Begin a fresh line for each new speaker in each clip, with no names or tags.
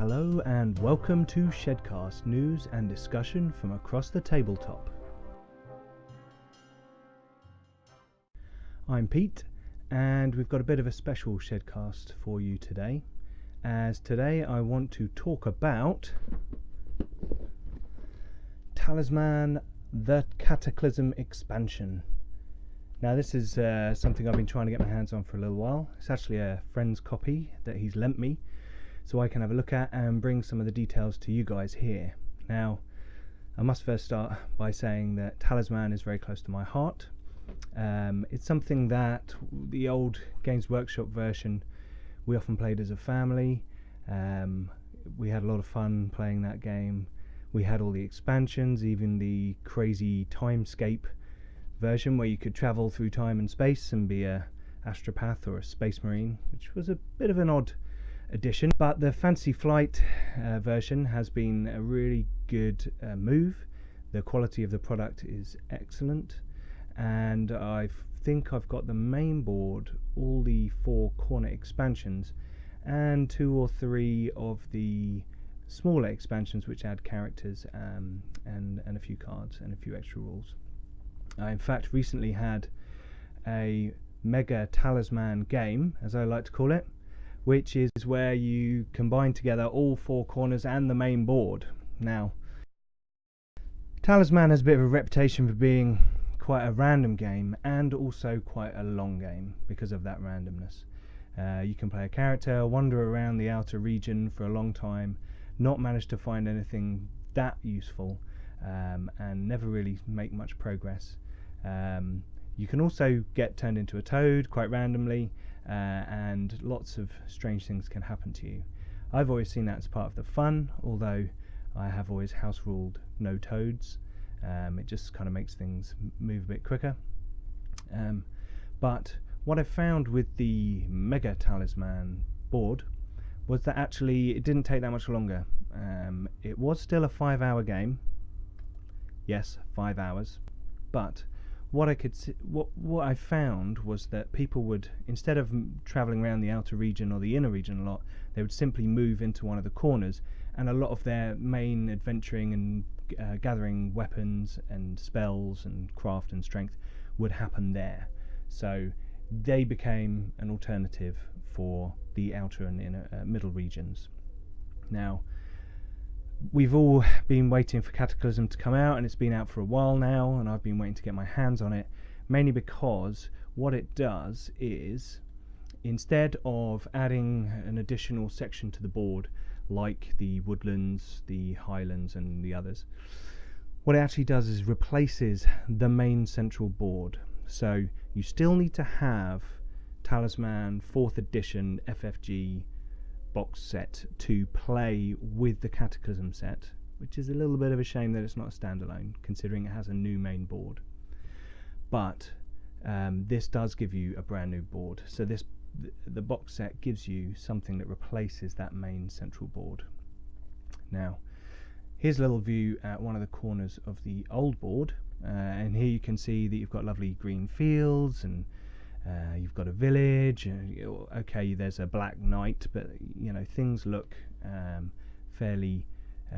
Hello and welcome to Shedcast, news and discussion from across the tabletop. I'm Pete, and we've got a bit of a special Shedcast for you today, as today I want to talk about Talisman the Cataclysm Expansion. Now this is something I've been trying to get my hands on for a little while. It's actually a friend's copy that he's lent me, so I can have a look at and bring some of the details to you guys here. Now, I must first start by saying that Talisman is very close to my heart. It's something that the old Games Workshop version we often played as a family. We had a lot of fun playing that game. We had all the expansions, even the crazy Timescape version where you could travel through time and space and be a astropath or a space marine, which was a bit of an odd addition, but the Fantasy Flight version has been a really good move. The quality of the product is excellent, and I think I've got the main board, all the 4 corner expansions, and 2 or 3 of the smaller expansions which add characters and a few cards and a few extra rules. I in fact recently had a Mega Talisman game, as I like to call it, which is where you combine together all 4 corners and the main board. Now, Talisman has a bit of a reputation for being quite a random game and also quite a long game because of that randomness. You can play a character, wander around the outer region for a long time, not manage to find anything that useful, and never really make much progress. You can also get turned into a toad quite randomly, and lots of strange things can happen to you. I've always seen that as part of the fun, although I have always house ruled no toads. It just kind of makes things move a bit quicker. But what I found with the Mega Talisman board was that actually it didn't take that much longer. It was still a 5-hour game. Yes, 5 hours. But what I found was that people would, instead of travelling around the outer region or the inner region a lot, they would simply move into one of the corners, and a lot of their main adventuring and gathering weapons and spells and craft and strength would happen there. So they became an alternative for the outer and inner middle regions. Now, we've all been waiting for Cataclysm to come out, and it's been out for a while now, and I've been waiting to get my hands on it, mainly because what it does is, instead of adding an additional section to the board like the woodlands, the highlands and the others, what it actually does is replaces the main central board. So you still need to have Talisman 4th edition FFG box set to play with the Cataclysm set, which is a little bit of a shame that it's not a standalone, considering it has a new main board. But this does give you a brand new board, so the box set gives you something that replaces that main central board. Now, here's a little view at one of the corners of the old board, and here you can see that you've got lovely green fields, and you've got a village. Okay, there's a black knight, but you know, things look fairly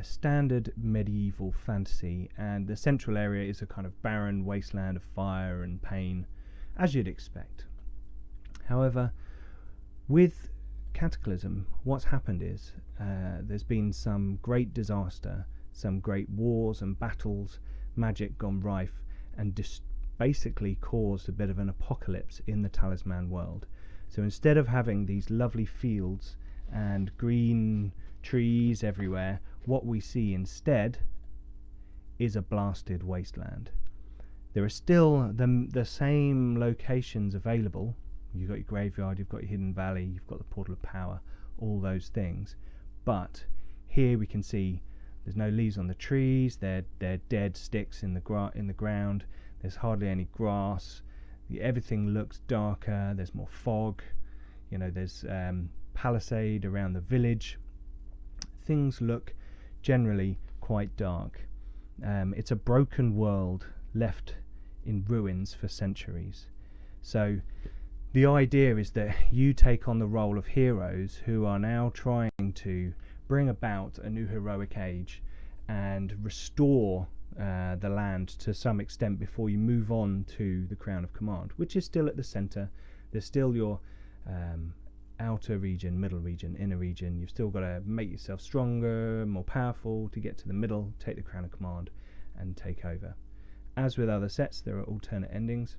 standard medieval fantasy, and the central area is a kind of barren wasteland of fire and pain, as you'd expect. However, with Cataclysm, what's happened is there's been some great disaster, some great wars and battles, magic gone rife, and basically caused a bit of an apocalypse in the Talisman world. So instead of having these lovely fields and green trees everywhere, what we see instead is a blasted wasteland. There are still the same locations available. You've got your graveyard, you've got your hidden valley, you've got the portal of power, all those things, but here we can see there's no leaves on the trees, they're dead sticks in the ground. There's hardly any grass. Everything looks darker. There's more fog. You know, there's palisade around the village. Things look generally quite dark. It's a broken world left in ruins for centuries. So the idea is that you take on the role of heroes who are now trying to bring about a new heroic age and restore the land to some extent before you move on to the Crown of Command, which is still at the centre. There's still your outer region, middle region, inner region. You've still got to make yourself stronger, more powerful to get to the middle, take the Crown of Command and take over. As with other sets, there are alternate endings.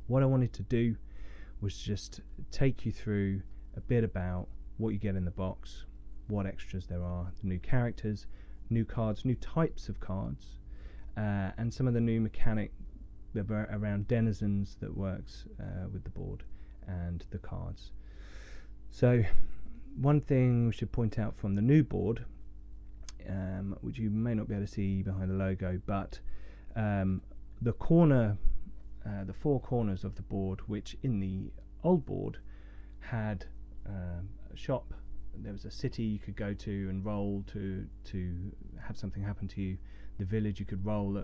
What I wanted to do was just take you through a bit about what you get in the box, what extras there are, the new characters, new cards, new types of cards, and some of the new mechanic around denizens that works with the board and the cards. So one thing we should point out from the new board, which you may not be able to see behind the logo, but the corner, the four corners of the board, which in the old board had a shop, there was a city you could go to and roll to have something happen to you. The village you could roll,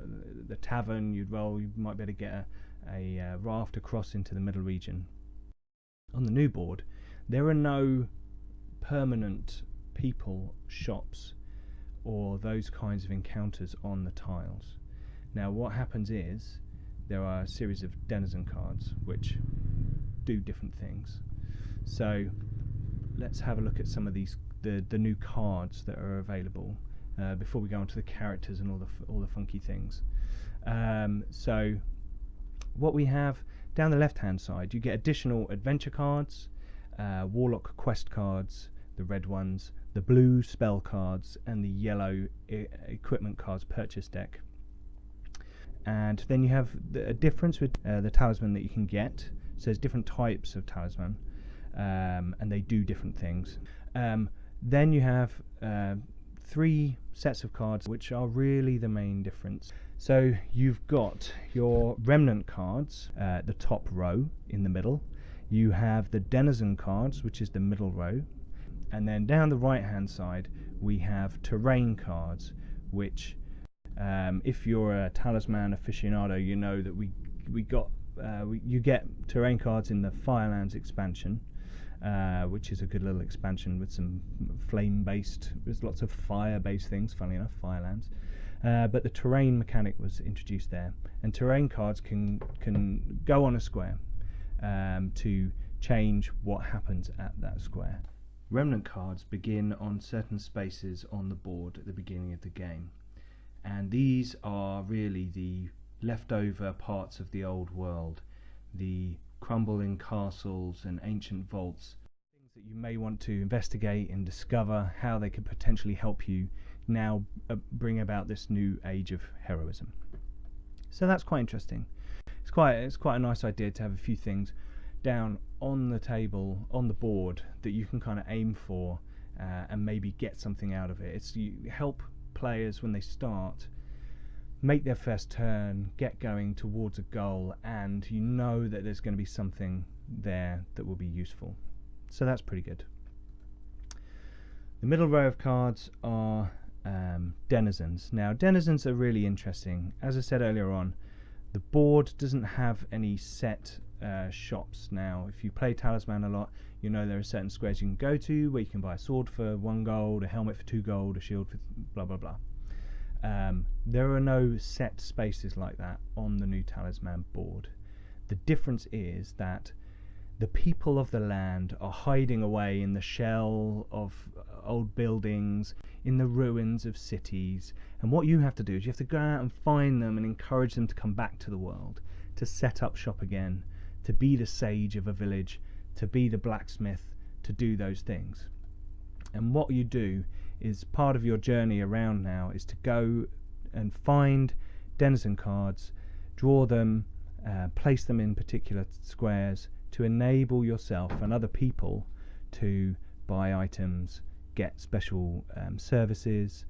the tavern you'd roll, you might be able to get a raft across into the middle region. On the new board, there are no permanent people, shops, or those kinds of encounters on the tiles. Now what happens is there are a series of denizen cards which do different things. So let's have a look at some of these, the new cards that are available before we go on to the characters and all the funky things. So what we have down the left hand side, you get additional adventure cards, warlock quest cards, the red ones, the blue spell cards, and the yellow equipment cards purchase deck. And then you have a difference with the talisman that you can get. So there's different types of talisman, and they do different things. Then you have 3 sets of cards which are really the main difference. So you've got your remnant cards at the top row in the middle. You have the denizen cards, which is the middle row, and then down the right hand side we have terrain cards, which if you're a talisman aficionado, you know that you get terrain cards in the Firelands expansion, which is a good little expansion with some flame-based, there's lots of fire-based things, funnily enough, Firelands. But the terrain mechanic was introduced there, and terrain cards can go on a square to change what happens at that square. Remnant cards begin on certain spaces on the board at the beginning of the game, and these are really the leftover parts of the old world, the crumbling castles and ancient vaults, things that you may want to investigate and discover how they could potentially help you now bring about this new age of heroism. So that's quite interesting. It's quite a nice idea to have a few things down on the table, on the board, that you can kind of aim for and maybe get something out of it. You help players when they start make their first turn, get going towards a goal, and you know that there's going to be something there that will be useful. So that's pretty good. The middle row of cards are denizens. Now denizens are really interesting. As I said earlier on, the board doesn't have any set shops. Now if you play Talisman a lot, you know there are certain squares you can go to where you can buy a sword for 1 gold, a helmet for 2 gold, a shield for blah blah blah. There are no set spaces like that on the new Talisman board. The difference is that the people of the land are hiding away in the shell of old buildings, in the ruins of cities, and what you have to do is you have to go out and find them and encourage them to come back to the world, to set up shop again, to be the sage of a village, to be the blacksmith, to do those things. And what you do is part of your journey around now is to go and find denizen cards, draw them, place them in particular squares to enable yourself and other people to buy items, get special services,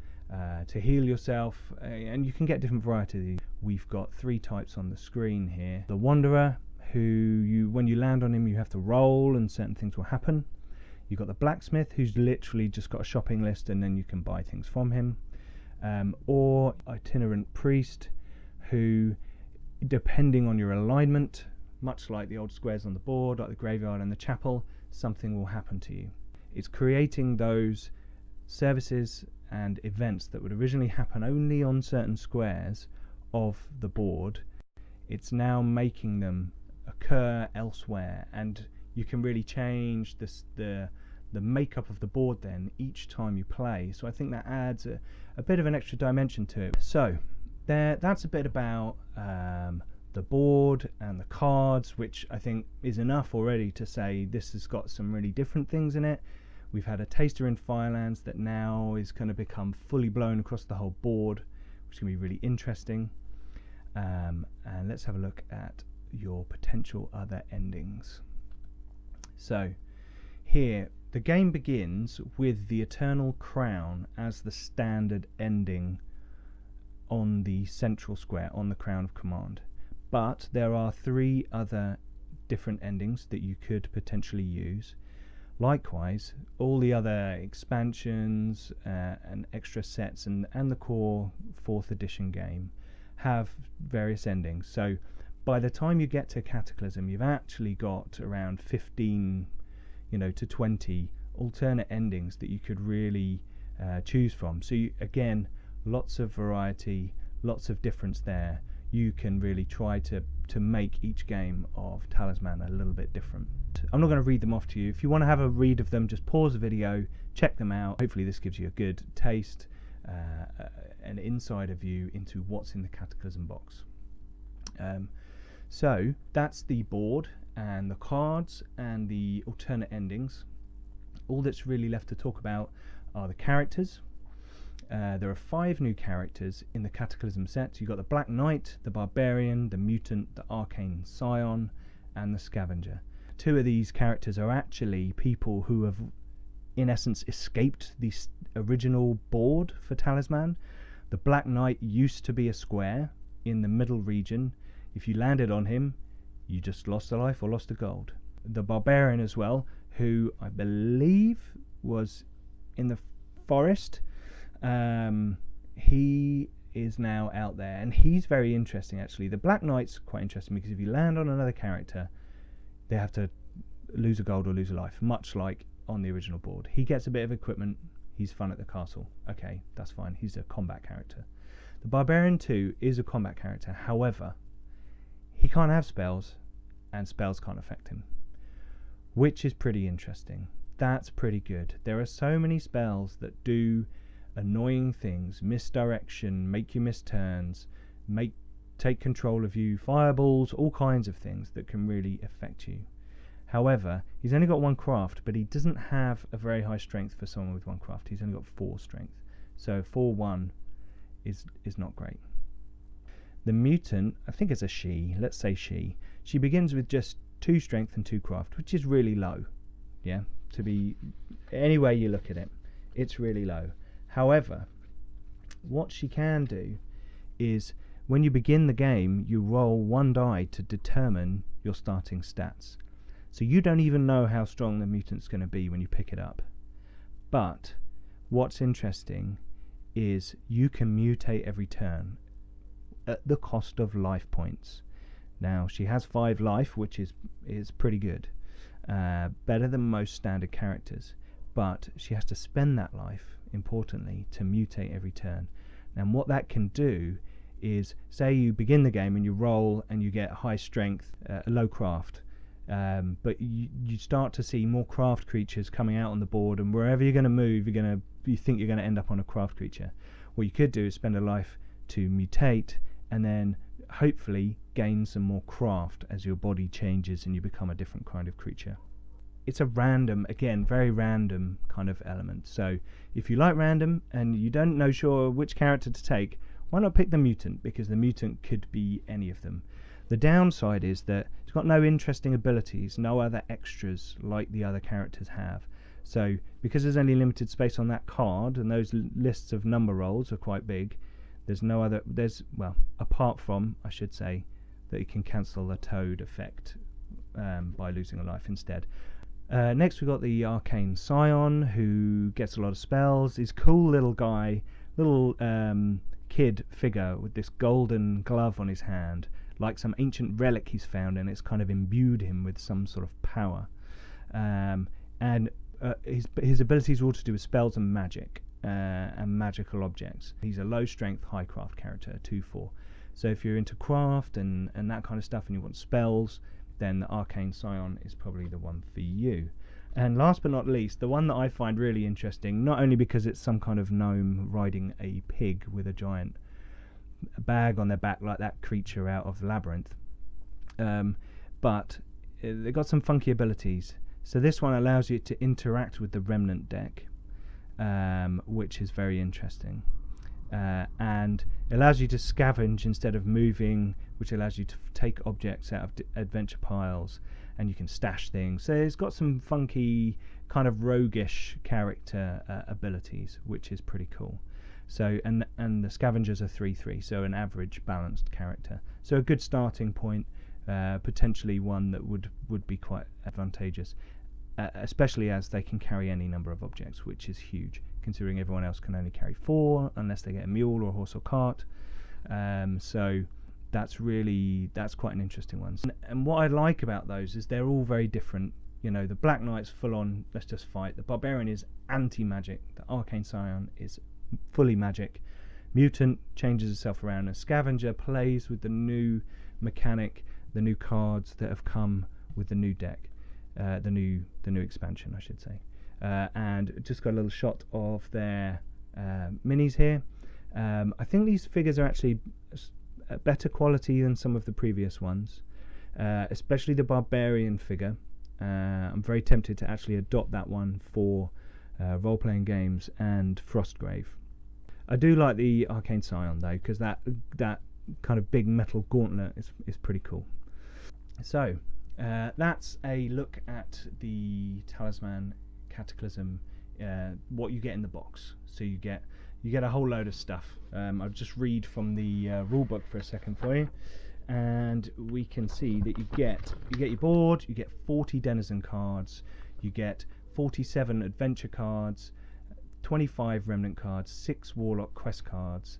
to heal yourself, and you can get different varieties. We've got 3 types on the screen here. The Wanderer, who when you land on him you have to roll and certain things will happen. You've got the Blacksmith, who's literally just got a shopping list and then you can buy things from him. Or Itinerant Priest, who, depending on your alignment, much like the old squares on the board, like the graveyard and the chapel, something will happen to you. It's creating those services and events that would originally happen only on certain squares of the board, it's now making them occur elsewhere, and you can really change the makeup of the board then each time you play. So I think that adds a bit of an extra dimension to it. So that's a bit about the board and the cards, which I think is enough already to say this has got some really different things in it. We've had a taster in Firelands that now is going to become fully blown across the whole board, which is going to be really interesting. And let's have a look at your potential other endings. So here the game begins with the Eternal Crown as the standard ending on the central square, on the Crown of Command, but there are 3 other different endings that you could potentially use. Likewise, all the other expansions and extra sets and the core 4th edition game have various endings. So by the time you get to Cataclysm, you've actually got around 15 to 20 alternate endings that you could really choose from. So again, lots of variety, lots of difference there. You can really try to make each game of Talisman a little bit different. I'm not going to read them off to you. If you want to have a read of them, just pause the video, check them out. Hopefully this gives you a good taste, an insider view into what's in the Cataclysm box. So that's the board and the cards and the alternate endings. All that's really left to talk about are the characters. There are 5 new characters in the Cataclysm set. You've got the Black Knight, the Barbarian, the Mutant, the Arcane Scion, and the Scavenger. 2 of these characters are actually people who have, in essence, escaped the original board for Talisman. The Black Knight used to be a square in the middle region. If you landed on him, you just lost a life or lost a gold. The Barbarian as well, who I believe was in the forest. He is now out there, and he's very interesting actually. The Black Knight's quite interesting because if you land on another character, they have to lose a gold or lose a life, much like on the original board. He gets a bit of equipment, he's fun at the castle. Okay, that's fine, he's a combat character. The Barbarian too is a combat character, however, he can't have spells, and spells can't affect him, which is pretty interesting. That's pretty good. There are so many spells that do annoying things, misdirection, make you miss turns, take control of you, fireballs, all kinds of things that can really affect you. However, he's only got 1 craft, but he doesn't have a very high strength for someone with 1 craft. He's only got 4 strength, so 4-1 is not great. The Mutant, I think it's a she, let's say she begins with just 2 strength and 2 craft, which is really low. Yeah, to be any way you look at it, it's really low. However, what she can do is when you begin the game, you roll 1 die to determine your starting stats. So you don't even know how strong the Mutant's going to be when you pick it up. But what's interesting is you can mutate every turn at the cost of life points. Now she has 5 life, which is pretty good, better than most standard characters, but she has to spend that life, importantly, to mutate every turn. And what that can do is, say you begin the game and you roll and you get high strength, low craft, but you start to see more craft creatures coming out on the board, and wherever you're going to move, you think you're going to end up on a craft creature. What you could do is spend a life to mutate and then hopefully gain some more craft as your body changes and you become a different kind of creature. It's a random, again, very random kind of element. So if you like random and you don't know sure which character to take, why not pick the Mutant, because the Mutant could be any of them. The downside is that it's got no interesting abilities, no other extras like the other characters have. So because there's only limited space on that card, and those lists of number rolls are quite big, well, apart from, I should say, that you can cancel the Toad effect by losing a life instead. Next we've got the Arcane Scion, who gets a lot of spells. He's a cool little guy, little kid figure with this golden glove on his hand, like some ancient relic he's found, and it's kind of imbued him with some sort of power. And his abilities are all to do with spells and magic and magical objects. He's a low strength, high craft character, 2/4. So if you're into craft and that kind of stuff and you want spells, then the Arcane Scion is probably the one for you. And last but not least, the one that I find really interesting, not only because it's some kind of gnome riding a pig with a giant bag on their back like that creature out of the Labyrinth, but they've got some funky abilities. So this one allows you to interact with the Remnant deck, which is very interesting. And it allows you to scavenge instead of moving, which allows you to take objects out of adventure piles, and you can stash things. So it's got some funky kind of roguish character abilities, which is pretty cool. So and the scavengers are 3/3, so an average balanced character. So a good starting point, potentially one that would be quite advantageous, especially as they can carry any number of objects, which is huge, considering everyone else can only carry 4 unless they get a mule or a horse or cart. So that's quite an interesting one. And what I like about those is they're all very different. You know, the Black Knight's full on, let's just fight. The Barbarian is anti-magic. The Arcane Scion is fully magic. Mutant changes itself around. And Scavenger plays with the new mechanic, the new cards that have come with the new deck, the new expansion, I should say. And just got a little shot of their minis here. I think these figures are actually better quality than some of the previous ones, especially the Barbarian figure. I'm very tempted to actually adopt that one for role-playing games and Frostgrave. I do like the Arcane Scion though, because that kind of big metal gauntlet is pretty cool. So that's a look at the Talisman Cataclysm, what you get in the box. So you get a whole load of stuff. I'll just read from the rulebook for a second for you, and we can see that you get your board, you get 40 Denizen cards, you get 47 adventure cards, 25 Remnant cards, 6 Warlock quest cards.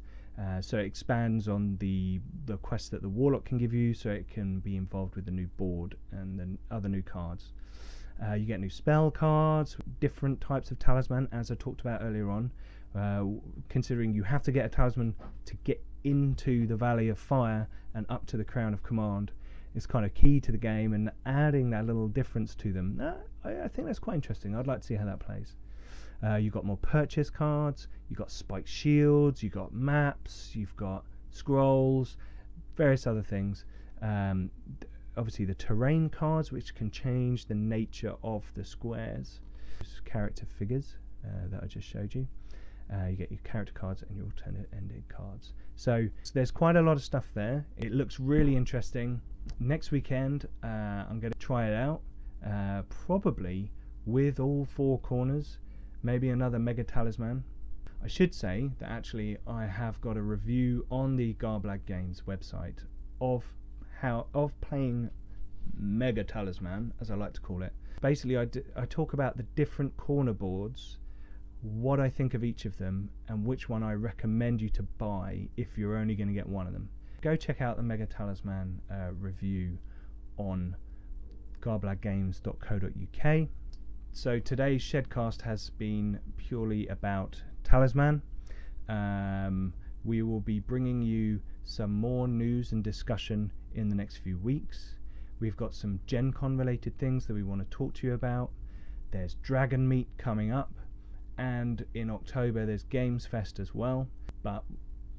So it expands on the quest that the Warlock can give you, so it can be involved with the new board and then other new cards. You get new spell cards, different types of talisman, as I talked about earlier on. Considering you have to get a talisman to get into the Valley of Fire and up to the Crown of Command, is kind of key to the game, and adding that little difference to them, I think that's quite interesting. I'd like to see how that plays. You've got more purchase cards, you've got spiked shields, you've got maps, you've got scrolls, various other things. Obviously the terrain cards, which can change the nature of the squares. Character figures that I just showed you. You get your character cards and your alternate ending cards. So there's quite a lot of stuff there. It looks really interesting. Next weekend I'm going to try it out, probably with all 4 corners, maybe another Mega Talisman. I should say that actually I have got a review on the Garblag Games website of playing Mega Talisman, as I like to call it. Basically I talk about the different corner boards, what I think of each of them, and which one I recommend you to buy if you're only going to get one of them. Go check out the Mega Talisman review on garblaggames.co.uk. So today's Shedcast has been purely about Talisman. We will be bringing you some more news and discussion in the next few weeks. We've got some Gen Con related things that we want to talk to you about. There's Dragon Meet coming up, and in October there's Games Fest as well. But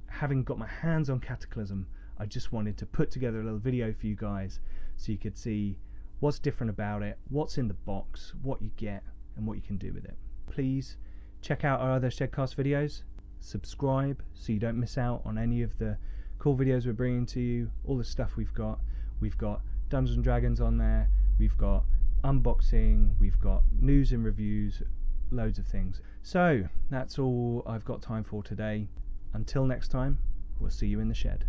having got my hands on Cataclysm, I just wanted to put together a little video for you guys so you could see what's different about it, what's in the box, what you get, and what you can do with it. Please check out our other Shedcast videos, subscribe so you don't miss out on any of the cool videos we're bringing to you, all the stuff we've got. We've got Dungeons and Dragons on there, we've got unboxing, we've got news and reviews, loads of things. So that's all I've got time for today. Until next time, we'll see you in the shed.